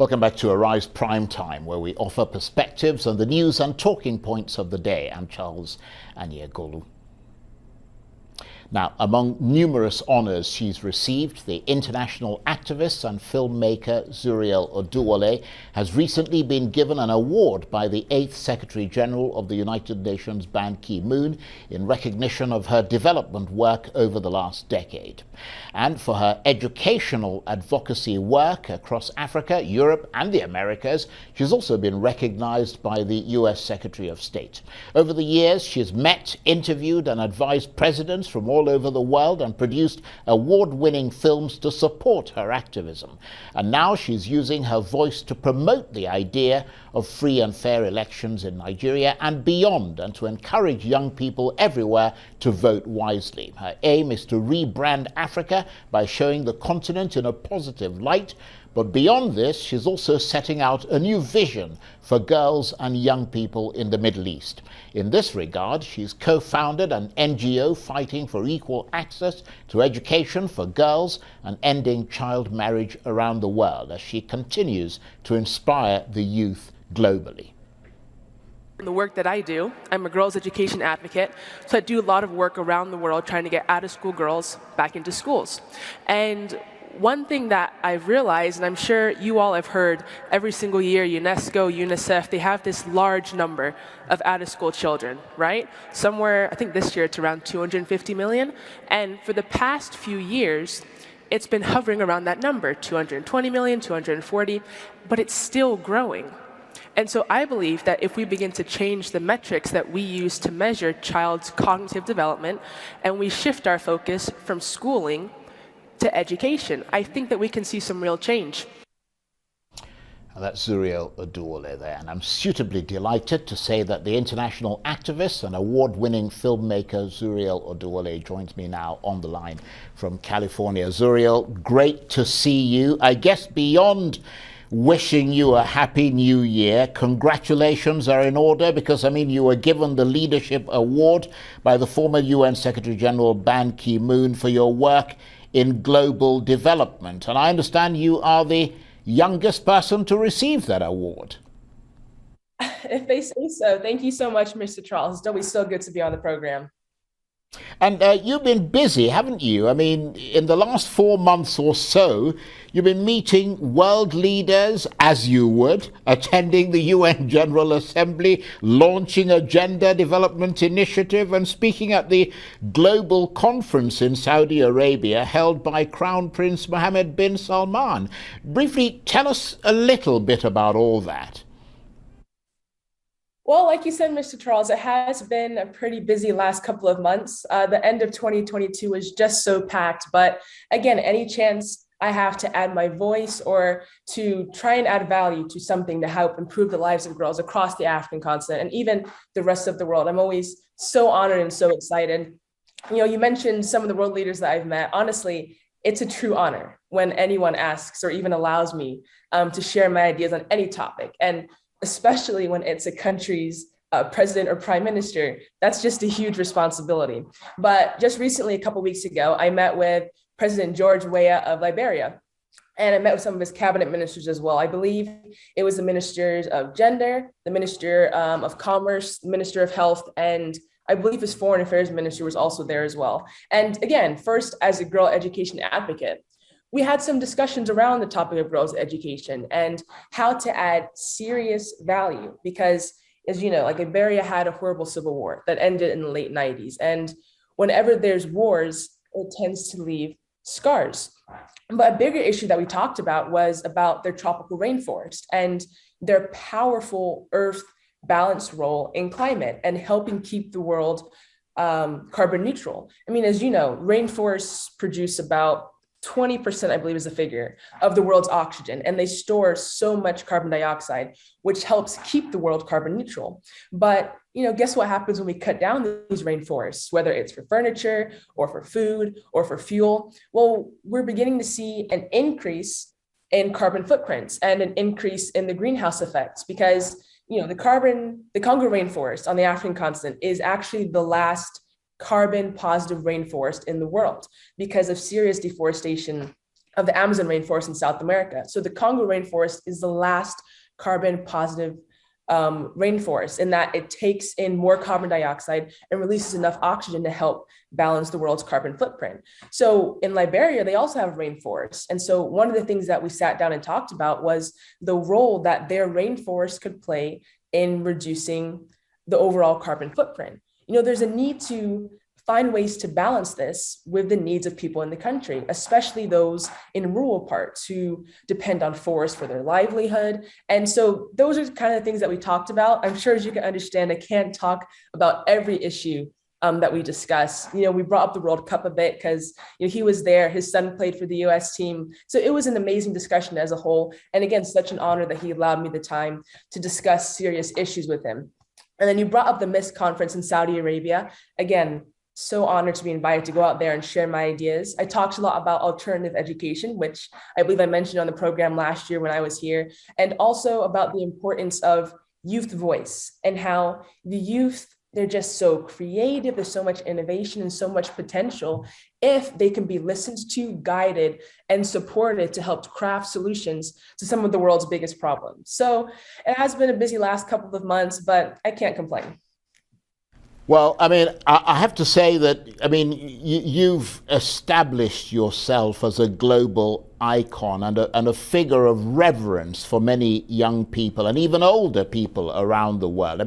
Welcome back to Arise Prime Time, where we offer perspectives on the news and talking points of the day. I'm Charles Anyegolu. Now, among numerous honours she's received, the international activist and filmmaker Zuriel Oduwole has recently been given an award by the 8th Secretary General of the United Nations, Ban Ki-moon, in recognition of her development work over the last decade. And for her educational advocacy work across Africa, Europe and the Americas, she's also been recognised by the US Secretary of State. Over the years, she's met, interviewed and advised presidents from all over the world and produced award-winning films to support her activism. And now she's using her voice to promote the idea of free and fair elections in Nigeria and beyond, and to encourage young people everywhere to vote wisely. Her aim is to rebrand Africa by showing the continent in a positive light. But beyond this, she's also setting out a new vision for girls and young people in the Middle East. In this regard, she's co-founded an NGO fighting for equal access to education for girls and ending child marriage around the world, as she continues to inspire the youth globally. The work that I do, I'm a girls' education advocate, so I do a lot of work around the world trying to get out-of-school girls back into schools. And one thing that I've realized, and I'm sure you all have heard, every single year, UNESCO, UNICEF, they have this large number of out-of-school children, right? Somewhere, I think this year it's around 250 million. And for the past few years, it's been hovering around that number, 220 million, 240, but it's still growing. And so I believe that if we begin to change the metrics that we use to measure child's cognitive development, and we shift our focus from schooling to education, I think that we can see some real change. That's Zuriel Oduwole there, and I'm suitably delighted to say that the international activist and award-winning filmmaker Zuriel Oduwole joins me now on the line from California. Zuriel, great to see you. I guess beyond wishing you a happy new year, congratulations are in order, because, I mean, you were given the Leadership Award by the former UN Secretary General Ban Ki-moon for your work in global development. And I understand you are the youngest person to receive that award. If they say so. Thank you so much, Mr. Charles. It's always so good to be on the program. And you've been busy, haven't you? I mean, in the last 4 months or so, you've been meeting world leaders, as you would, attending the UN General Assembly, launching a gender development initiative, and speaking at the global conference in Saudi Arabia held by Crown Prince Mohammed bin Salman. Briefly, tell us a little bit about all that. Well, like you said, Mr. Charles, it has been a pretty busy last couple of months. The end of 2022 was just so packed. But again, any chance I have to add my voice or to try and add value to something to help improve the lives of girls across the African continent and even the rest of the world, I'm always so honored and so excited. You know, you mentioned some of the world leaders that I've met. Honestly, it's a true honor when anyone asks or even allows me to share my ideas on any topic. And especially when it's a country's president or prime minister, that's just a huge responsibility. But just recently, a couple of weeks ago, I met with President George Weah of Liberia, and I met with some of his cabinet ministers as well. I believe it was the ministers of gender, the minister of commerce, the minister of health, and I believe his foreign affairs minister was also there as well. And again, first, as a girl education advocate, we had some discussions around the topic of girls' education and how to add serious value, because, as you know, like Liberia had a horrible civil war that ended in the late 90s. And whenever there's wars, it tends to leave scars. But a bigger issue that we talked about was about their tropical rainforest and their powerful earth balance role in climate and helping keep the world carbon neutral. I mean, as you know, rainforests produce about 20%, I believe is the figure, of the world's oxygen, and they store so much carbon dioxide, which helps keep the world carbon neutral. But, you know, guess what happens when we cut down these rainforests, whether it's for furniture or for food or for fuel? Well, we're beginning to see an increase in carbon footprints and an increase in the greenhouse effects, because, you know, the Congo rainforest on the African continent is actually the last carbon positive rainforest in the world because of serious deforestation of the Amazon rainforest in South America. So the Congo rainforest is the last carbon positive rainforest in that it takes in more carbon dioxide and releases enough oxygen to help balance the world's carbon footprint. So in Liberia, they also have rainforests. And so one of the things that we sat down and talked about was the role that their rainforest could play in reducing the overall carbon footprint. There's a need to find ways to balance this with the needs of people in the country, especially those in rural parts who depend on forests for their livelihood. And so those are kind of the things that we talked about. I'm sure, as you can understand, I can't talk about every issue that we discussed. We brought up the World Cup a bit because he was there, his son played for the US team. So it was an amazing discussion as a whole. And again, such an honor that he allowed me the time to discuss serious issues with him. And then you brought up the MIST conference in Saudi Arabia. Again, so honored to be invited to go out there and share my ideas. I talked a lot about alternative education, which I believe I mentioned on the program last year when I was here, and also about the importance of youth voice and how the youth, they're just so creative. There's so much innovation and so much potential if they can be listened to, guided, and supported to help craft solutions to some of the world's biggest problems. So it has been a busy last couple of months, but I can't complain. Well, I have to say that, you've established yourself as a global icon and a figure of reverence for many young people and even older people around the world.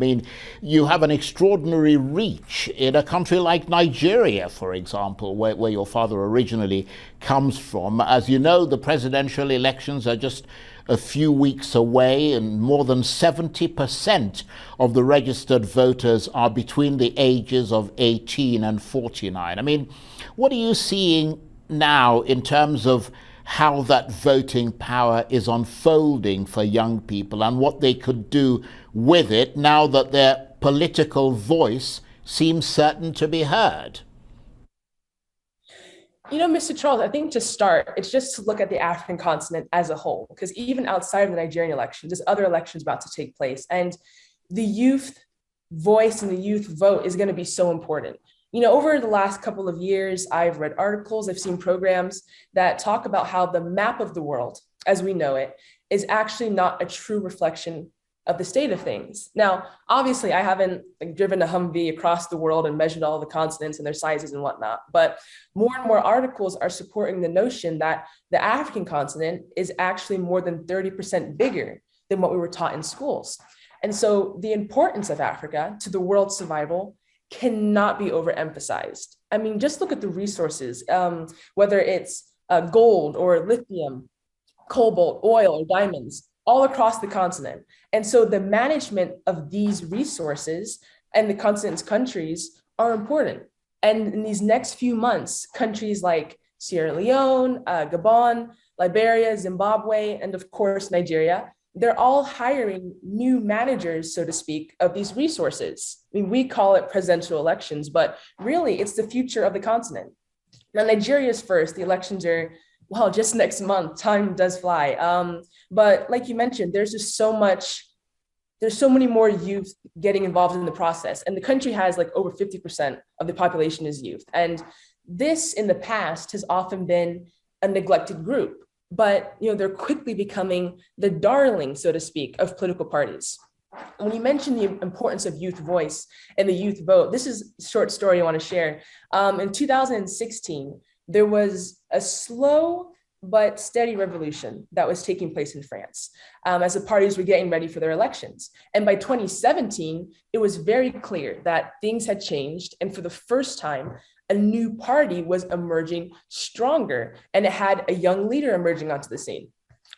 You have an extraordinary reach in a country like Nigeria, for example, where your father originally comes from. As you know, the presidential elections are just a few weeks away, and more than 70% of the registered voters are between the ages of 18 and 49. What are you seeing now in terms of how that voting power is unfolding for young people and what they could do with it now that their political voice seems certain to be heard? Mr. Charles, I think to start, it's just to look at the African continent as a whole, because even outside of the Nigerian elections, there's other elections about to take place. And the youth voice and the youth vote is going to be so important. Over the last couple of years, I've read articles, I've seen programs that talk about how the map of the world, as we know it, is actually not a true reflection of the state of things. Now, obviously, I haven't driven a Humvee across the world and measured all the continents and their sizes and whatnot, but more and more articles are supporting the notion that the African continent is actually more than 30% bigger than what we were taught in schools. And so the importance of Africa to the world's survival cannot be overemphasized. Just look at the resources, whether it's gold or lithium, cobalt, oil, or diamonds, all across the continent. And so the management of these resources and the continent's countries are important. And in these next few months, countries like Sierra Leone, Gabon, Liberia, Zimbabwe, and of course, Nigeria, they're all hiring new managers, so to speak, of these resources. We call it presidential elections, but really it's the future of the continent. Now, Nigeria's first, the elections are, well, just next month. Time does fly. But like you mentioned, there's so many more youth getting involved in the process. And the country has like over 50% of the population is youth. And this in the past has often been a neglected group, but they're quickly becoming the darling, so to speak, of political parties. When you mentioned the importance of youth voice and the youth vote, this is a short story I want to share. In 2016, there was a slow but steady revolution that was taking place in France as the parties were getting ready for their elections. And by 2017, it was very clear that things had changed. And for the first time, a new party was emerging stronger, and it had a young leader emerging onto the scene.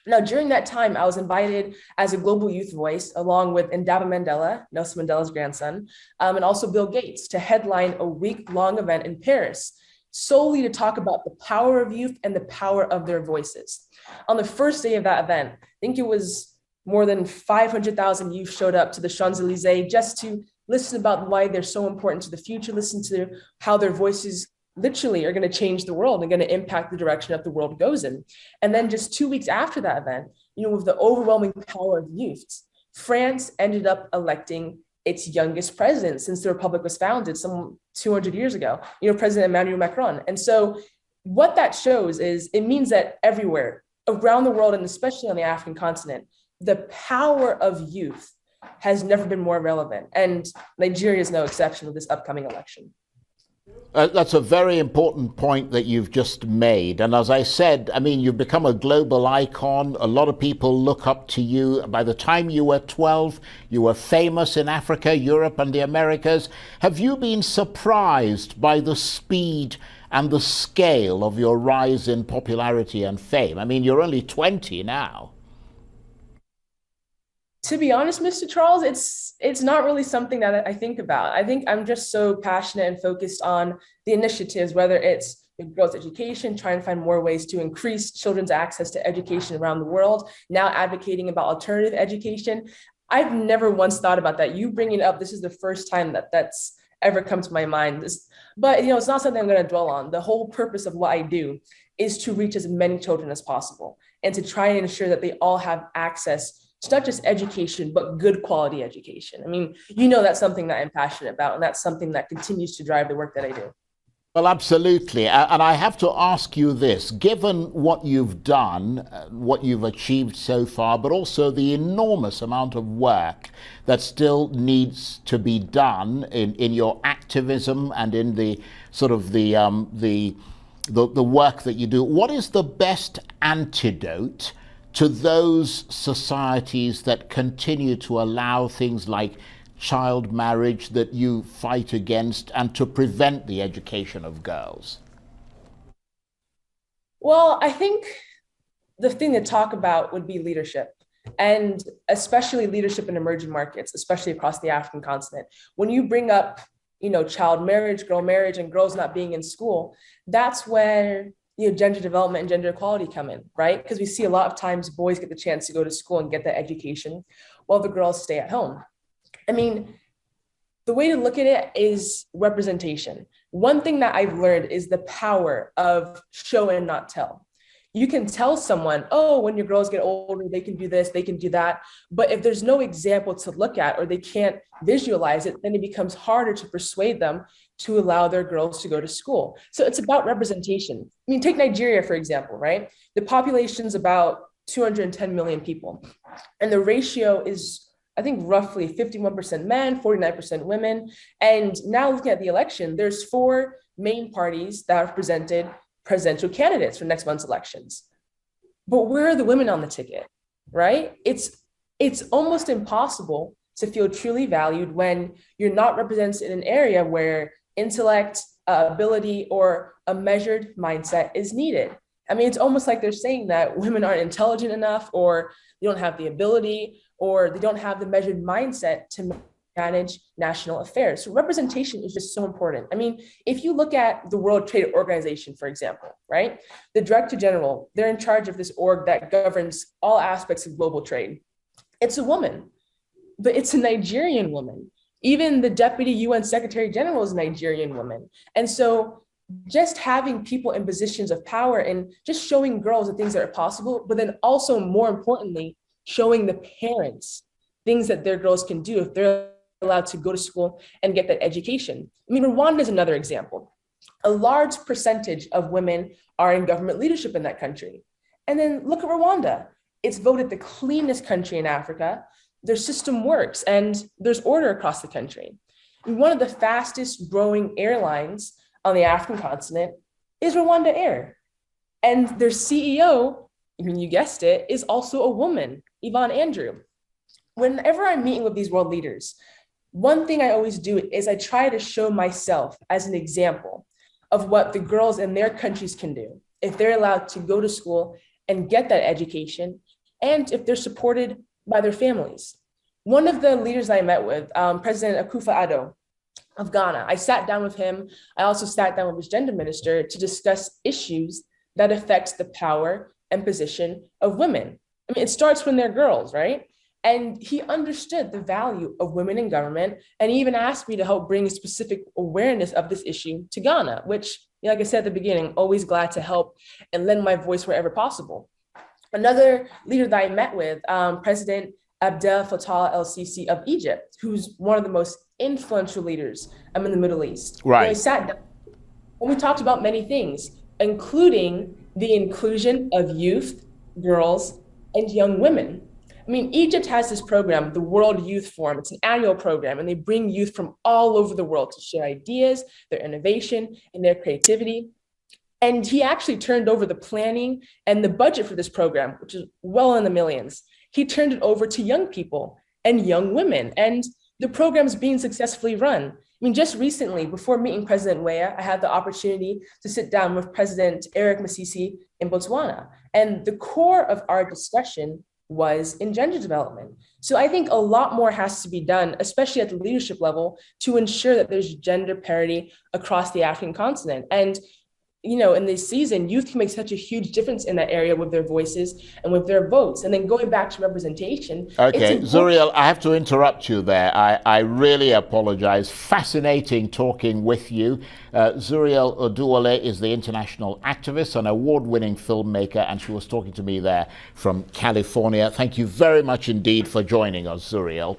Now, during that time, I was invited as a global youth voice, along with Ndaba Mandela, Nelson Mandela's grandson, and also Bill Gates, to headline a week-long event in Paris, solely to talk about the power of youth and the power of their voices. On the first day of that event, I think it was more than 500,000 youth showed up to the Champs-Élysées just to listen about why they're so important to the future, listen to how their voices literally are going to change the world and going to impact the direction that the world goes in. And then just 2 weeks after that event, with the overwhelming power of youth, France ended up electing its youngest president since the Republic was founded some 200 years ago, President Emmanuel Macron. And so what that shows is it means that everywhere around the world, and especially on the African continent, the power of youth has never been more relevant. And Nigeria is no exception with this upcoming election. That's a very important point that you've just made. And as I said, I mean, you've become a global icon. A lot of people look up to you. By the time you were 12, you were famous in Africa, Europe, and the Americas. Have you been surprised by the speed and the scale of your rise in popularity and fame? I mean, you're only 20 now. To be honest, Mr. Charles, it's not really something that I think about. I think I'm just so passionate and focused on the initiatives, whether it's girls' education, trying to find more ways to increase children's access to education around the world, now advocating about alternative education. I've never once thought about that. You bringing it up, this is the first time that that's ever come to my mind. But it's not something I'm going to dwell on. The whole purpose of what I do is to reach as many children as possible and to try and ensure that they all have access to not just education, but good quality education. I mean, that's something that I'm passionate about, and that's something that continues to drive the work that I do. Well, absolutely. And I have to ask you this, given what you've done, what you've achieved so far, but also the enormous amount of work that still needs to be done in your activism and in the sort of the work that you do, what is the best antidote to those societies that continue to allow things like child marriage that you fight against and to prevent the education of girls? Well, I think the thing to talk about would be leadership, and especially leadership in emerging markets, especially across the African continent. When you bring up, child marriage, girl marriage, and girls not being in school, that's where gender development and gender equality come in, right? Because we see a lot of times boys get the chance to go to school and get that education while the girls stay at home. I mean, the way to look at it is representation. One thing that I've learned is the power of show and not tell. You can tell someone, oh, when your girls get older, they can do this, they can do that. But if there's no example to look at or they can't visualize it, then it becomes harder to persuade them to allow their girls to go to school. So it's about representation. I mean, take Nigeria, for example, right? The population's about 210 million people. And the ratio is, I think, roughly 51% men, 49% women. And now looking at the election, there's 4 main parties that have presented presidential candidates for next month's elections. But where are the women on the ticket, right? It's almost impossible to feel truly valued when you're not represented in an area where intellect, ability, or a measured mindset is needed. I mean, it's almost like they're saying that women aren't intelligent enough, or they don't have the ability, or they don't have the measured mindset to manage national affairs. So representation is just so important. I mean, if you look at the World Trade Organization, for example, right? The Director General, they're in charge of this org that governs all aspects of global trade. It's a woman, but it's a Nigerian woman. Even the Deputy UN Secretary General is a Nigerian woman. And so just having people in positions of power and just showing girls the things that are possible, but then also more importantly, showing the parents things that their girls can do if they're allowed to go to school and get that education. I mean, Rwanda is another example. A large percentage of women are in government leadership in that country. And then look at Rwanda. It's voted the cleanest country in Africa. Their system works and there's order across the country. And one of the fastest growing airlines on the African continent is Rwanda Air. And their CEO, I mean, you guessed it, is also a woman, Yvonne Andrew. Whenever I'm meeting with these world leaders, one thing I always do is I try to show myself as an example of what the girls in their countries can do if they're allowed to go to school and get that education, and if they're supported by their families. One of the leaders I met with, President Akufo-Addo of Ghana, I sat down with him. I also sat down with his gender minister to discuss issues that affect the power and position of women. I mean, it starts when they're girls, right? And he understood the value of women in government, and he even asked me to help bring specific awareness of this issue to Ghana, which, like I said at the beginning, always glad to help and lend my voice wherever possible. Another leader that I met with, President Abdel Fattah el-Sisi of Egypt, who's one of the most influential leaders in the Middle East. Right. We sat down and we talked about many things. including the inclusion of youth, girls, and young women. I mean, Egypt has this program, the World Youth Forum. It's an annual program, and they bring youth from all over the world to share ideas, their innovation, and their creativity. And he actually turned over the planning and the budget for this program, which is well in the millions. He turned it over to young people and young women. And the program's being successfully run. I mean, just recently, before meeting President Weah, I had the opportunity to sit down with President Eric Masisi in Botswana. And the core of our discussion was in gender development. So I think a lot more has to be done, especially at the leadership level, to ensure that there's gender parity across the African continent. And in this season, youth can make such a huge difference in that area with their voices and with their votes. And then going back to representation. Okay, Zuriel, I have to interrupt you there. I really apologize. Fascinating talking with you. Zuriel Oduwole is the international activist and award-winning filmmaker, and she was talking to me there from California. Thank you very much indeed for joining us, Zuriel.